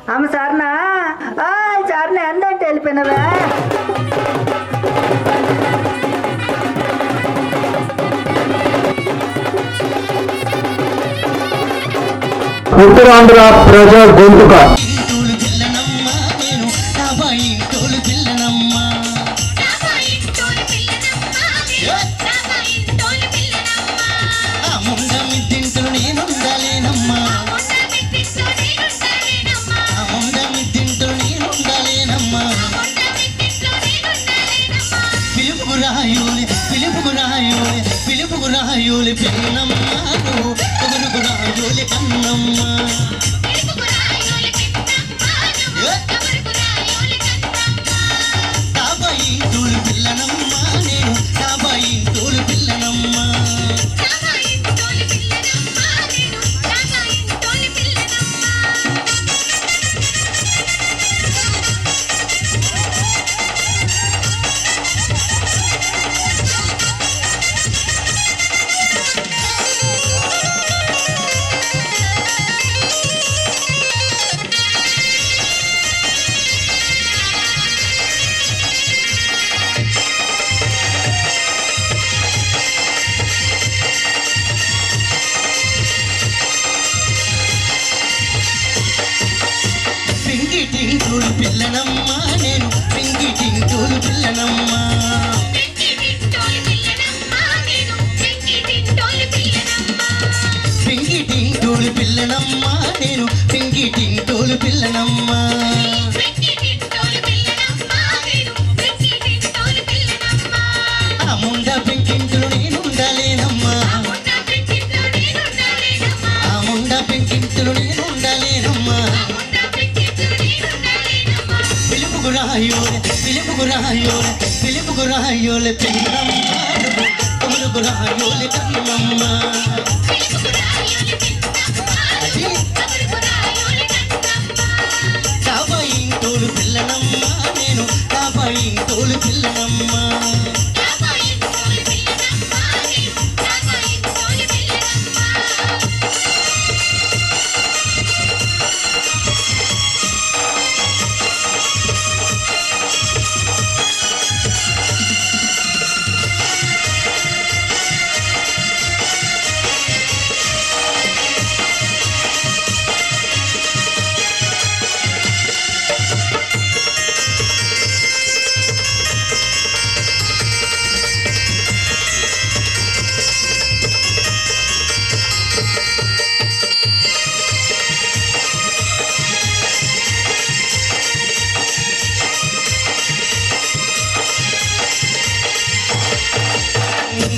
అమ్మ సార్నా సార్ని ఎందంటే వెళ్ళిపోయినవే. ఉత్తరాంధ్ర ప్రజా గొంతుక పిలుపుగురాయోలి పిన్నమ్మ పొగురుగురాయోలి కన్నమ్మ కాబోయి తోలు పిల్లనమ్మ నేను కాబోయి తోలు పిల్లనమ్మ టింటూలు పిల్లనమ్మ నేను పింగి టింటూలు పిల్లనమ్మ పింగి టింటూలు పిల్లనమ్మ నేను పింగి టింటూలు పిల్లనమ్మ ఆ ముండ పెంకింతులు నేనుండలేనమ్మా ఆ ముండ పెంకింతులు నేనుండలేనమ్మా పిలుపుగురాయోలే పిన్నమ్మ పొగురుగురాయోలి కన్నమ్మ కాబోయి తోలు పిల్లనమ్మ నేను కాబోయి తోలు పిల్లనమ్మ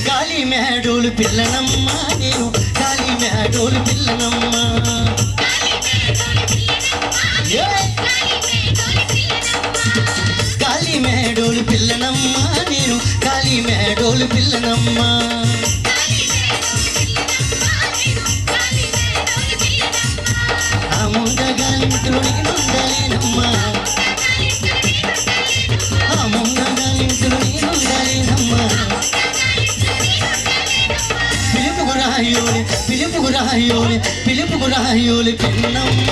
గాలి మేడోలు పిల్లనమ్మ నేను గాలి మేడోలు పిల్లనమ్మ గాలి మేడోలు పిల్లనమ్మ నేను గాలి మేడోలు పిల్లనమ్మ ఆ ముంద గాలింతులు నేనుండలేనమ్మా ఆ ముంద గాలింతులు నేనుండలేనమ్మా పిలుపుగురాయోలి పిన్నమ్మ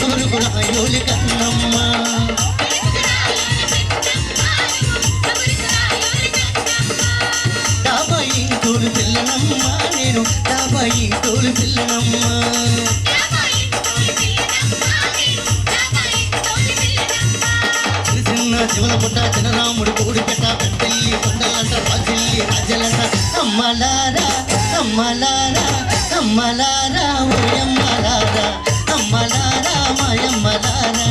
పొగురుగురాయోలి కన్నమ్మ కాబోయి తోలు పిల్లనమ్మ నేను కాబోయి తోలు పిల్లనమ్మ చిన్న శివల పుట్ట చిన్నరాముడు కోడి పెట్ట పెళ్ళి కొండలంట రాజిల్లి రాజలంట అమ్మలారా అమ్మలారా అమ్మలారా ఓయమ్మలారా అమ్మలారా మాయమ్మలారా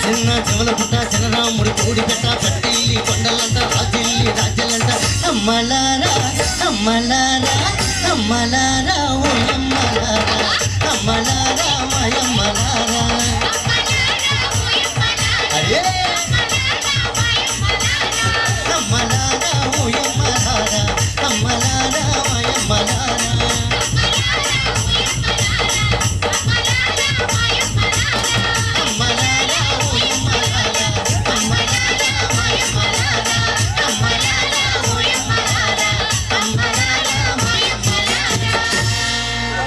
చిన్న చెవల పుట్ట చిన్నరాముడు కోడి పెట్ట పెళ్ళి కొండలంట రాజిల్లి రాజలంట అమ్మలారా అమ్మలారా అమ్మలారా ఓయమ్మలారా అమ్మలారా